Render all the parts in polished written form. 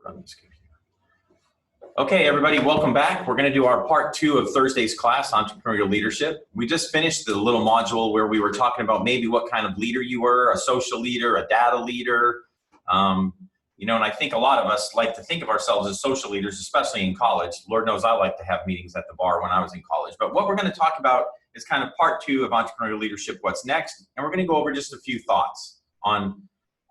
run this computer. Okay, everybody, welcome back. We're going to do our part 2 of Thursday's class, Entrepreneurial Leadership. We just finished the little module where we were talking about maybe what kind of leader you were, a social leader, a data leader. And I think a lot of us like to think of ourselves as social leaders, especially in college. Lord knows I like to have meetings at the bar when I was in college. But what we're going to talk about is kind of part 2 of Entrepreneurial Leadership, what's next. And we're going to go over just a few thoughts on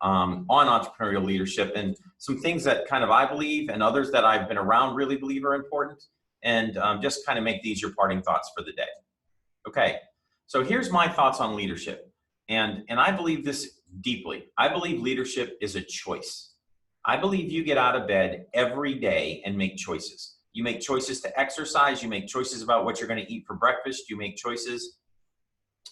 entrepreneurial leadership and some things that kind of I believe and others that I've been around really believe are important, and just kind of make these your parting thoughts for the day. Okay, so here's my thoughts on leadership, and I believe this deeply. I believe leadership is a choice. I believe you get out of bed every day and make choices. You make choices to exercise, you make choices about what you're going to eat for breakfast, you make choices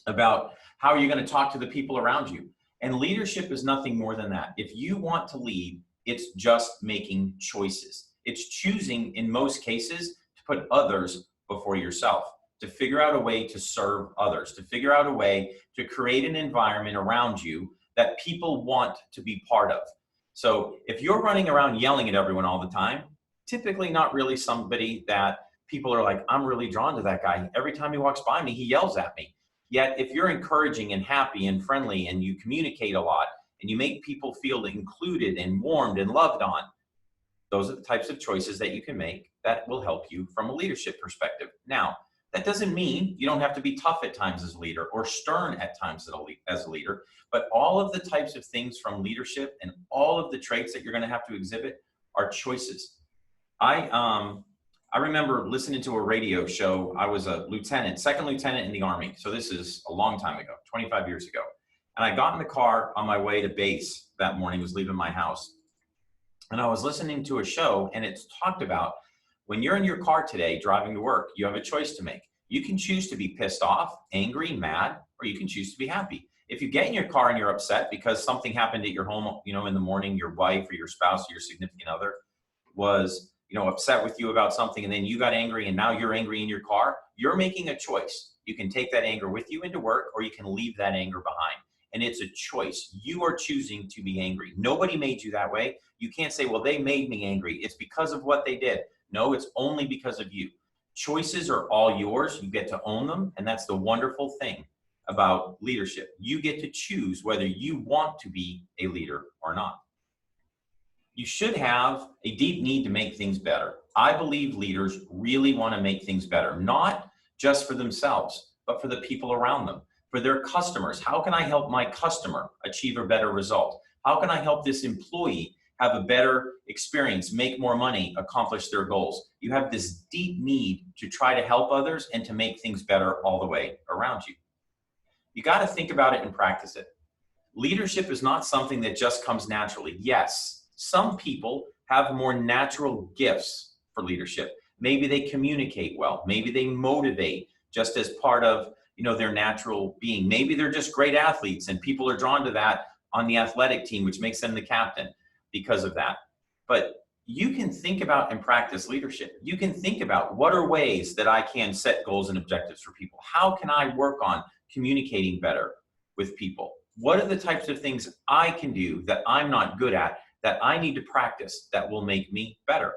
about how you're going to talk to the people around you. And leadership is nothing more than that. If you want to lead, it's just making choices. It's choosing, in most cases, to put others before yourself, to figure out a way to serve others, to figure out a way to create an environment around you that people want to be part of. So if you're running around yelling at everyone all the time, typically not really somebody that people are like, I'm really drawn to that guy. Every time he walks by me, he yells at me. Yet if you're encouraging and happy and friendly and you communicate a lot and you make people feel included and warmed and loved on, those are the types of choices that you can make that will help you from a leadership perspective. Now, that doesn't mean you don't have to be tough at times as a leader or stern at times as a leader, but all of the types of things from leadership and all of the traits that you're going to have to exhibit are choices. I remember listening to a radio show. I was a lieutenant, second lieutenant in the Army. So this is a long time ago, 25 years ago. And I got in the car on my way to base that morning, was leaving my house. And I was listening to a show, and it talked about when you're in your car today driving to work, you have a choice to make. You can choose to be pissed off, angry, mad, or you can choose to be happy. If you get in your car and you're upset because something happened at your home, in the morning, your wife or your spouse or your significant other was upset with you about something, and then you got angry and now you're angry in your car, you're making a choice. You can take that anger with you into work, or you can leave that anger behind. And it's a choice. You are choosing to be angry. Nobody made you that way. You can't say, well, they made me angry. It's because of what they did. No, it's only because of you. Choices are all yours. You get to own them. And that's the wonderful thing about leadership. You get to choose whether you want to be a leader or not. You should have a deep need to make things better. I believe leaders really want to make things better, not just for themselves, but for the people around them, for their customers. How can I help my customer achieve a better result? How can I help this employee have a better experience, make more money, accomplish their goals? You have this deep need to try to help others and to make things better all the way around you. You got to think about it and practice it. Leadership is not something that just comes naturally. Yes, some people have more natural gifts for leadership. Maybe they communicate well. Maybe they motivate just as part of their natural being. Maybe they're just great athletes and people are drawn to that on the athletic team, which makes them the captain because of that. But you can think about and practice leadership. You can think about what are ways that I can set goals and objectives for people. How can I work on communicating better with people? What are the types of things I can do that I'm not good at, that I need to practice, that will make me better?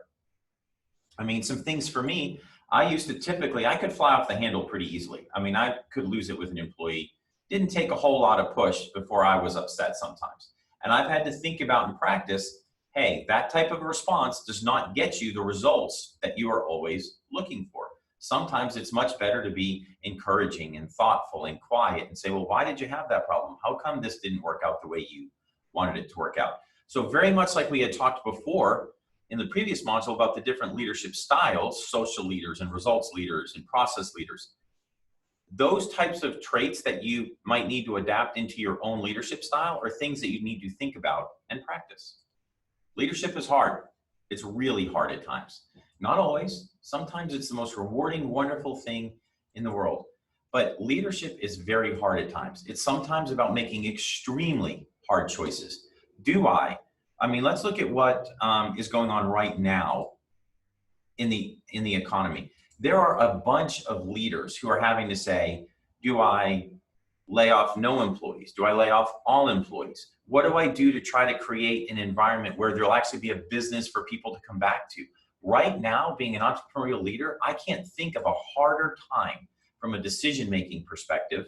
I mean, some things for me, I could fly off the handle pretty easily. I mean, I could lose it with an employee. Didn't take a whole lot of push before I was upset sometimes. And I've had to think about and practice, hey, that type of response does not get you the results that you are always looking for. Sometimes it's much better to be encouraging and thoughtful and quiet and say, well, why did you have that problem? How come this didn't work out the way you wanted it to work out? So very much like we had talked before in the previous module about the different leadership styles, social leaders and results leaders and process leaders, those types of traits that you might need to adapt into your own leadership style are things that you need to think about and practice. Leadership is hard. It's really hard at times. Not always. Sometimes it's the most rewarding, wonderful thing in the world. But leadership is very hard at times. It's sometimes about making extremely hard choices. I mean, let's look at what is going on right now in the economy. There are a bunch of leaders who are having to say, do I lay off no employees? Do I lay off all employees? What do I do to try to create an environment where there'll actually be a business for people to come back to? Right now, being an entrepreneurial leader, I can't think of a harder time from a decision-making perspective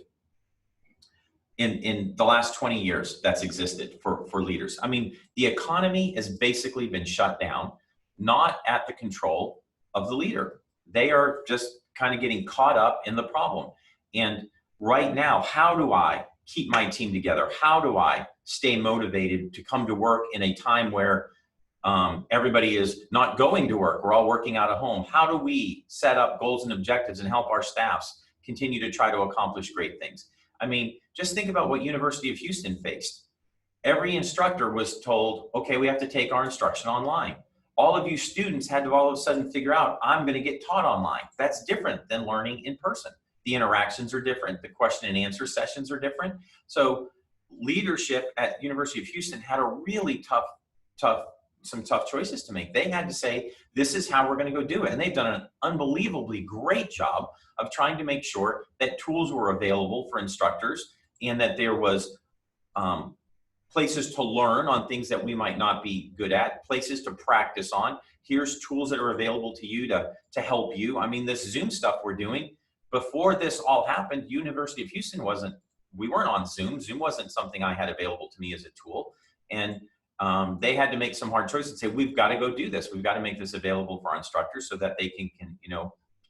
in the last 20 years that's existed for leaders. I mean, the economy has basically been shut down, not at the control of the leader. They are just kind of getting caught up in the problem. And right now, how do I keep my team together? How do I stay motivated to come to work in a time where everybody is not going to work? We're all working out of home. How do we set up goals and objectives and help our staffs continue to try to accomplish great things? I mean, just think about what University of Houston faced. Every instructor was told, okay, we have to take our instruction online. All of you students had to all of a sudden figure out, I'm going to get taught online. That's different than learning in person. The interactions are different. The question and answer sessions are different. So leadership at University of Houston had a really some tough choices to make. They had to say, this is how we're going to go do it. And they've done an unbelievably great job of trying to make sure that tools were available for instructors and that there was places to learn on things that we might not be good at, places to practice on. Here's tools that are available to you to help you. I mean, this Zoom stuff we're doing, before this all happened, University of Houston we weren't on Zoom. Zoom wasn't something I had available to me as a tool. And they had to make some hard choices and say, we've got to go do this. We've got to make this available for our instructors so that they can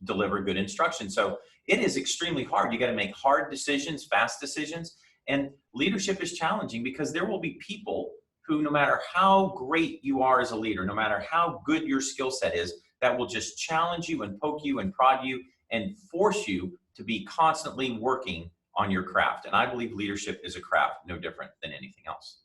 deliver good instruction. So it is extremely hard. You got to make hard decisions, fast decisions. And leadership is challenging because there will be people who, no matter how great you are as a leader, no matter how good your skill set is, that will just challenge you and poke you and prod you and force you to be constantly working on your craft. And I believe leadership is a craft, no different than anything else.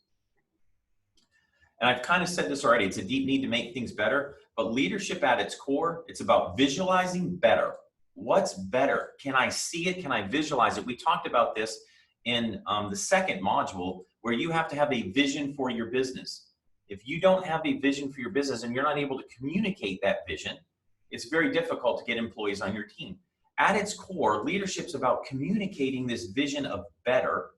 And I've kind of said this already, it's a deep need to make things better, but leadership at its core, it's about visualizing better. What's better? Can I see it? Can I visualize it? We talked about this in the second module, where you have to have a vision for your business. If you don't have a vision for your business and you're not able to communicate that vision, it's very difficult to get employees on your team. At its core, leadership's about communicating this vision of better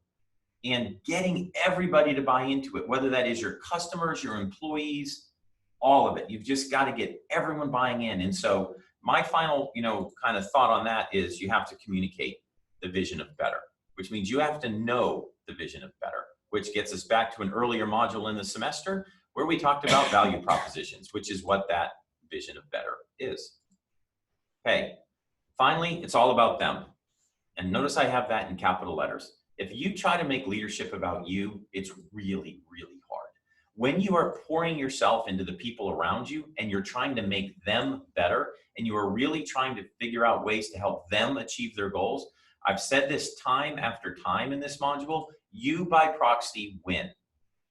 and getting everybody to buy into it, whether that is your customers, your employees, all of it. You've just got to get everyone buying in. And so my final, kind of thought on that is you have to communicate the vision of better, which means you have to know the vision of better, which gets us back to an earlier module in the semester where we talked about value propositions, which is what that vision of better is. Okay, finally, it's all about them. And notice I have that in capital letters. If you try to make leadership about you, it's really, really hard. When you are pouring yourself into the people around you and you're trying to make them better and you are really trying to figure out ways to help them achieve their goals, I've said this time after time in this module, you by proxy win.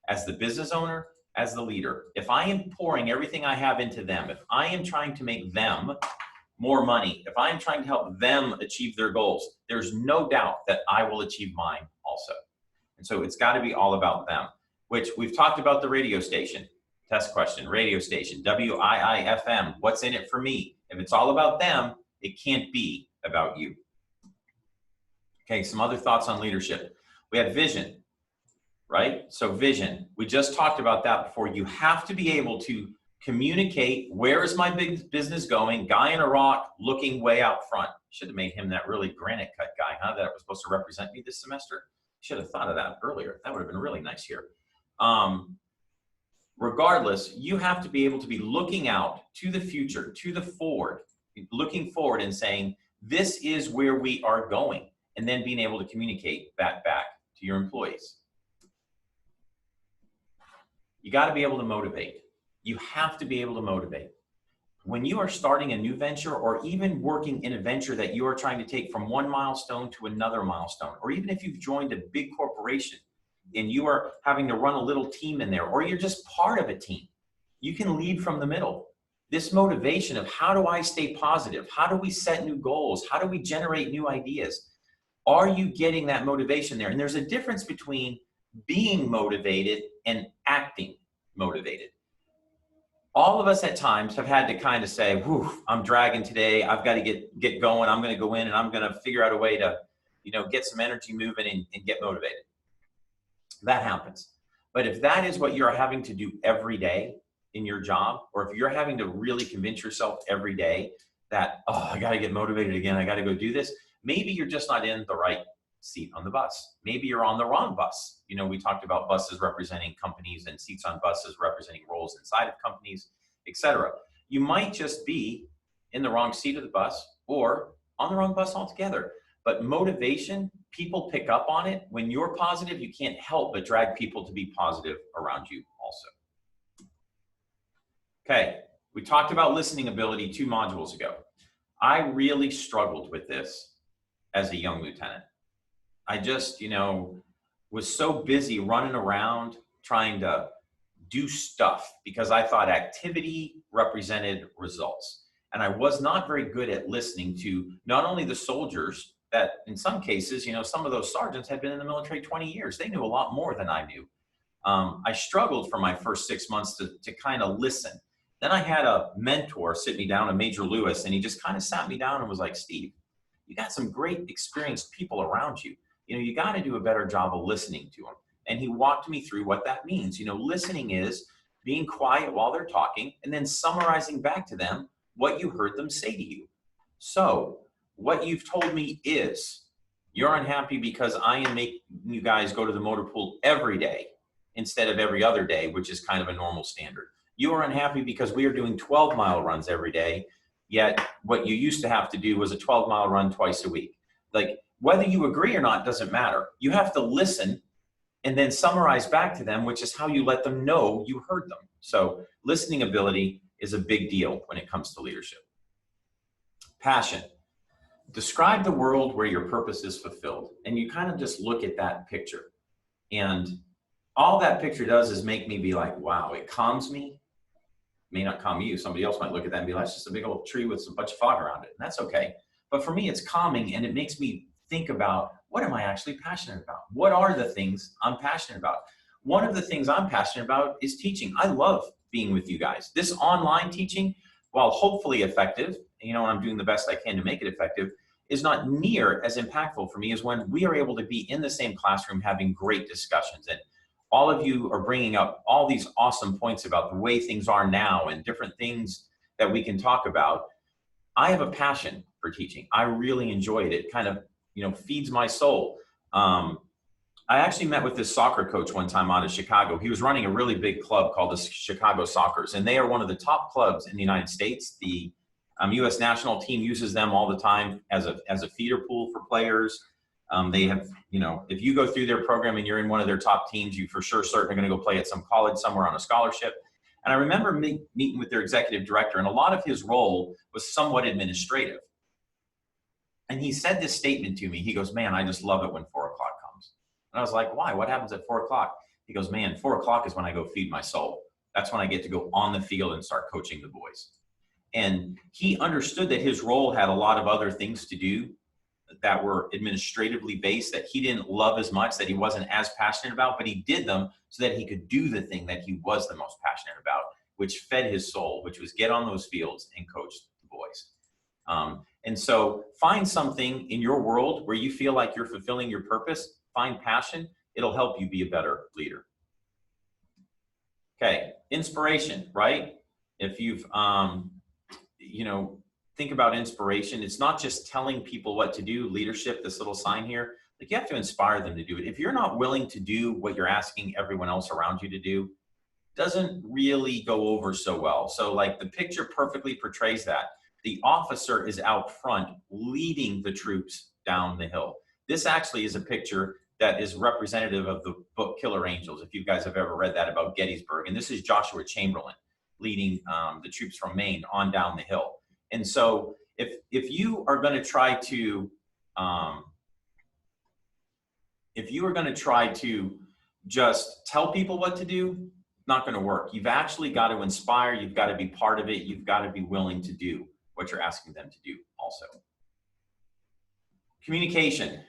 As the business owner, as the leader, if I am pouring everything I have into them, if I am trying to make them more money, if I'm trying to help them achieve their goals, there's no doubt that I will achieve mine also. And so it's got to be all about them, which we've talked about the radio station. Test question, radio station, WIIFM, what's in it for me? If it's all about them, it can't be about you. Okay, some other thoughts on leadership. We have vision, right? So vision, we just talked about that before. You have to be able to communicate, where is my big business going? Guy in a rock looking way out front. Should have made him that really granite cut guy, huh? That was supposed to represent me this semester. Should have thought of that earlier. That would have been really nice here. Regardless, you have to be able to be looking out to the future, to the forward, looking forward and saying, this is where we are going, and then being able to communicate that back to your employees. You got to be able to motivate. You have to be able to motivate. When you are starting a new venture or even working in a venture that you are trying to take from one milestone to another milestone, or even if you've joined a big corporation and you are having to run a little team in there, or you're just part of a team, you can lead from the middle. This motivation of how do I stay positive? How do we set new goals? How do we generate new ideas? Are you getting that motivation there? And there's a difference between being motivated and acting motivated. All of us at times have had to kind of say, whew, I'm dragging today. I've got to get going. I'm going to go in and I'm going to figure out a way to get some energy moving and get motivated. That happens. But if that is what you're having to do every day in your job, or if you're having to really convince yourself every day that, oh, I got to get motivated again, I got to go do this, maybe you're just not in the right seat on the bus. Maybe you're on the wrong bus. We talked about buses representing companies and seats on buses representing roles inside of companies, etc. You might just be in the wrong seat of the bus or on the wrong bus altogether. But motivation, people pick up on it. When you're positive, you can't help but drag people to be positive around you also. Okay, we talked about listening ability 2 modules ago. I really struggled with this as a young lieutenant. I just, was so busy running around trying to do stuff because I thought activity represented results. And I was not very good at listening to not only the soldiers that in some cases, some of those sergeants had been in the military 20 years. They knew a lot more than I knew. I struggled for my first 6 months to kind of listen. Then I had a mentor sit me down, a Major Lewis, and he just kind of sat me down and was like, Steve, you got some great experienced people around you. You got to do a better job of listening to them. And he walked me through what that means. Listening is being quiet while they're talking and then summarizing back to them what you heard them say to you. So what you've told me is you're unhappy because I am making you guys go to the motor pool every day instead of every other day, which is kind of a normal standard. You are unhappy because we are doing 12-mile runs every day, yet what you used to have to do was a 12-mile run twice a week. Like, whether you agree or not doesn't matter. You have to listen and then summarize back to them, which is how you let them know you heard them. So listening ability is a big deal when it comes to leadership. Passion. Describe the world where your purpose is fulfilled. And you kind of just look at that picture. And all that picture does is make me be like, wow, it calms me. It may not calm you. Somebody else might look at that and be like, that's just a big old tree with a bunch of fog around it. And that's okay. But for me, it's calming and it makes me think about, what am I actually passionate about? What are the things I'm passionate about? One of the things I'm passionate about is teaching. I love being with you guys. This online teaching, while hopefully effective, and I'm doing the best I can to make it effective, is not near as impactful for me as when we are able to be in the same classroom having great discussions. And all of you are bringing up all these awesome points about the way things are now and different things that we can talk about. I have a passion for teaching. I really enjoy it. It kind of, feeds my soul. I actually met with this soccer coach one time out of Chicago. He was running a really big club called the Chicago Sockers, and they are one of the top clubs in the United States. The U.S. national team uses them all the time as a feeder pool for players. They have, if you go through their program and you're in one of their top teams, you for sure certainly going to go play at some college somewhere on a scholarship. And I remember meeting with their executive director, and a lot of his role was somewhat administrative. And he said this statement to me. He goes, man, I just love it when 4 o'clock comes. And I was like, why? What happens at 4 o'clock? He goes, man, 4 o'clock is when I go feed my soul. That's when I get to go on the field and start coaching the boys. And he understood that his role had a lot of other things to do that were administratively based that he didn't love as much, that he wasn't as passionate about, but he did them so that he could do the thing that he was the most passionate about, which fed his soul, which was get on those fields and coach the boys. And so find something in your world where you feel like you're fulfilling your purpose, find passion, it'll help you be a better leader. Okay, inspiration, right? If you've, think about inspiration. It's not just telling people what to do, leadership, this little sign here, like you have to inspire them to do it. If you're not willing to do what you're asking everyone else around you to do, it doesn't really go over so well. So like the picture perfectly portrays that. The officer is out front leading the troops down the hill. This actually is a picture that is representative of the book Killer Angels, if you guys have ever read that about Gettysburg. And this is Joshua Chamberlain leading the troops from Maine on down the hill. And so if you are going to try to just tell people what to do, not going to work. You've actually got to inspire. You've got to be part of it. You've got to be willing to do what you're asking them to do also. Communication.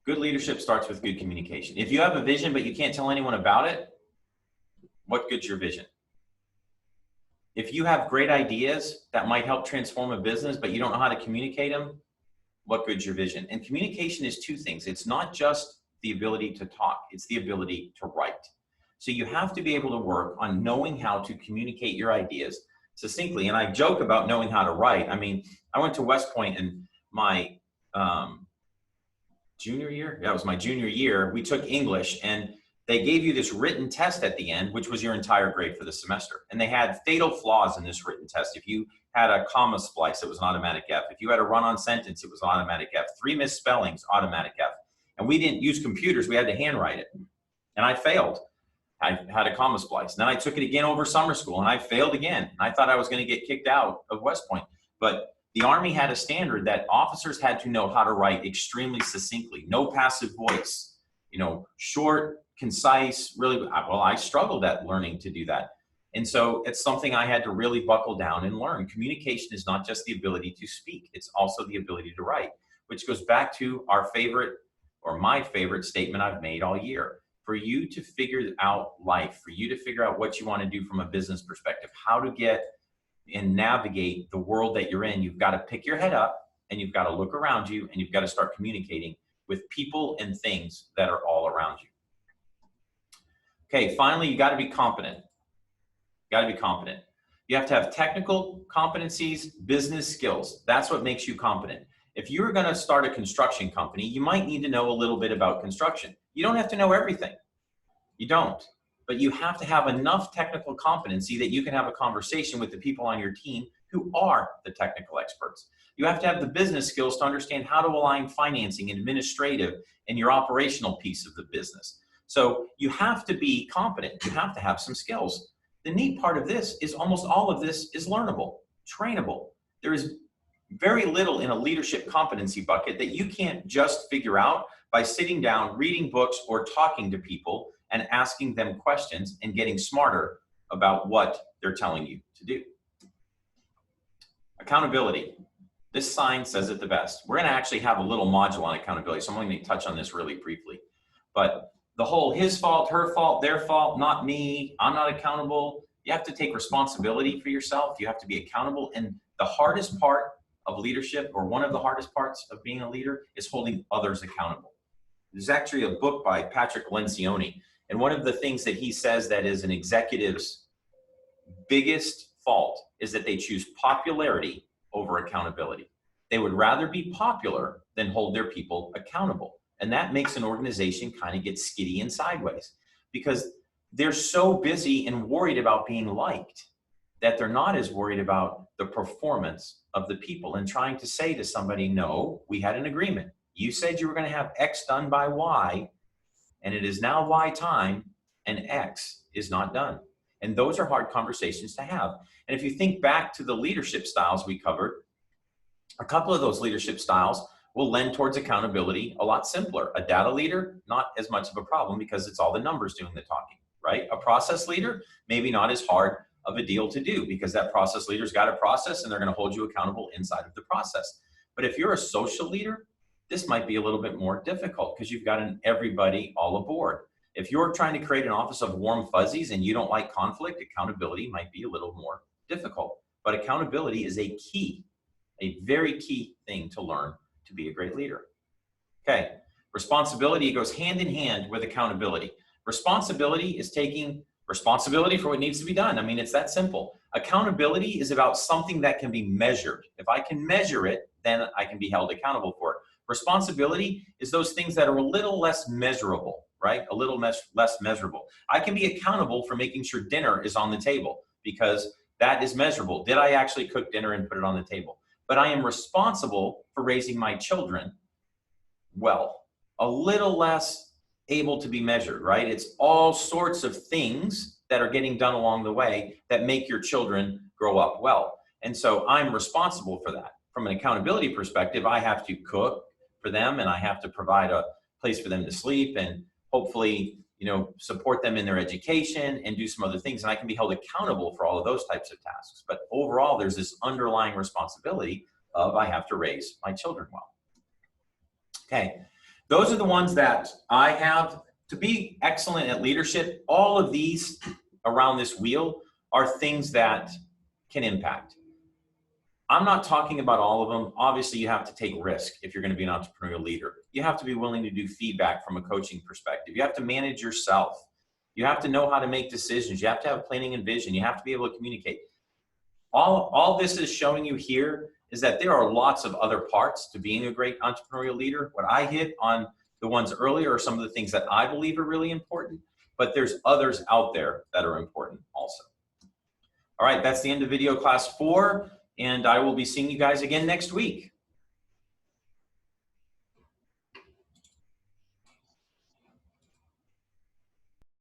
Good leadership starts with good communication. If you have a vision but you can't tell anyone about it, what good's your vision? If you have great ideas that might help transform a business but you don't know how to communicate them, what good's your vision? And communication is two things. It's not just the ability to talk, it's the ability to write. So you have to be able to work on knowing how to communicate your ideas succinctly. And I joke about knowing how to write. I mean, I went to West Point in my junior year. That was my junior year. We took English, and they gave you this written test at the end, which was your entire grade for the semester. And they had fatal flaws in this written test. If you had a comma splice, it was an automatic F. If you had a run-on sentence, it was an automatic F. 3 misspellings, automatic F. And we didn't use computers. We had to handwrite it. And I failed. I had a comma splice. Then I took it again over summer school, and I failed again. And I thought I was going to get kicked out of West Point. But the Army had a standard that officers had to know how to write extremely succinctly. No passive voice. You know, short, concise, really. Well, I struggled at learning to do that. And so it's something I had to really buckle down and learn. Communication is not just the ability to speak. It's also the ability to write, which goes back to our favorite, or my favorite statement I've made all year. For you to figure out life, for you to figure out what you want to do from a business perspective, how to get and navigate the world that you're in, you've got to pick your head up and you've got to look around you and you've got to start communicating with people and things that are all around you. Okay, finally, you got to be competent. You got to be competent. You have to have technical competencies, business skills. That's what makes you competent. If you're going to start a construction company, you might need to know a little bit about construction. You don't have to know everything. You don't. But you have to have enough technical competency that you can have a conversation with the people on your team who are the technical experts. You have to have the business skills to understand how to align financing and administrative and your operational piece of the business. So you have to be competent. You have to have some skills. The neat part of this is almost all of this is learnable, trainable. There is very little in a leadership competency bucket that you can't just figure out by sitting down, reading books, or talking to people and asking them questions and getting smarter about what they're telling you to do. Accountability. This sign says it the best. We're going to actually have a little module on accountability, so I'm going to touch on this really briefly. But the whole his fault, her fault, their fault, not me, I'm not accountable. You have to take responsibility for yourself. You have to be accountable. And the hardest part of leadership, or one of the hardest parts of being a leader, is holding others accountable. There's actually a book by Patrick Lencioni, and one of the things that he says that is an executive's biggest fault is that they choose popularity over accountability. They would rather be popular than hold their people accountable. And that makes an organization kind of get skiddy and sideways because they're so busy and worried about being liked that they're not as worried about the performance of the people and trying to say to somebody, no, we had an agreement. You said you were going to have X done by Y, and it is now Y time, and X is not done. And those are hard conversations to have. And if you think back to the leadership styles we covered, a couple of those leadership styles will lend towards accountability a lot simpler. A data leader, not as much of a problem because it's all the numbers doing the talking, right? A process leader, maybe not as hard of a deal to do because that process leader's got a process and they're going to hold you accountable inside of the process. But if you're a social leader, this might be a little bit more difficult because you've got everybody all aboard. If you're trying to create an office of warm fuzzies and you don't like conflict, accountability might be a little more difficult. But accountability is a very key thing to learn to be a great leader. Okay, responsibility goes hand in hand with accountability. Responsibility is taking responsibility for what needs to be done. I mean, it's that simple. Accountability is about something that can be measured. If I can measure it, then I can be held accountable for it. Responsibility is those things that are a little less measurable, right? A little less measurable. I can be accountable for making sure dinner is on the table because that is measurable. Did I actually cook dinner and put it on the table? But I am responsible for raising my children well. A little less able to be measured, right? It's all sorts of things that are getting done along the way that make your children grow up well. And so I'm responsible for that. From an accountability perspective, I have to cook for them and I have to provide a place for them to sleep and hopefully, support them in their education and do some other things. And I can be held accountable for all of those types of tasks. But overall, there's this underlying responsibility of I have to raise my children well. Okay, those are the ones that I have. To be excellent at leadership, all of these around this wheel are things that can impact. I'm not talking about all of them. Obviously, you have to take risk if you're going to be an entrepreneurial leader. You have to be willing to do feedback from a coaching perspective. You have to manage yourself. You have to know how to make decisions. You have to have planning and vision. You have to be able to communicate. All this is showing you here is that there are lots of other parts to being a great entrepreneurial leader. What I hit on the ones earlier are some of the things that I believe are really important, but there's others out there that are important also. All right, that's the end of video class 4, and I will be seeing you guys again next week.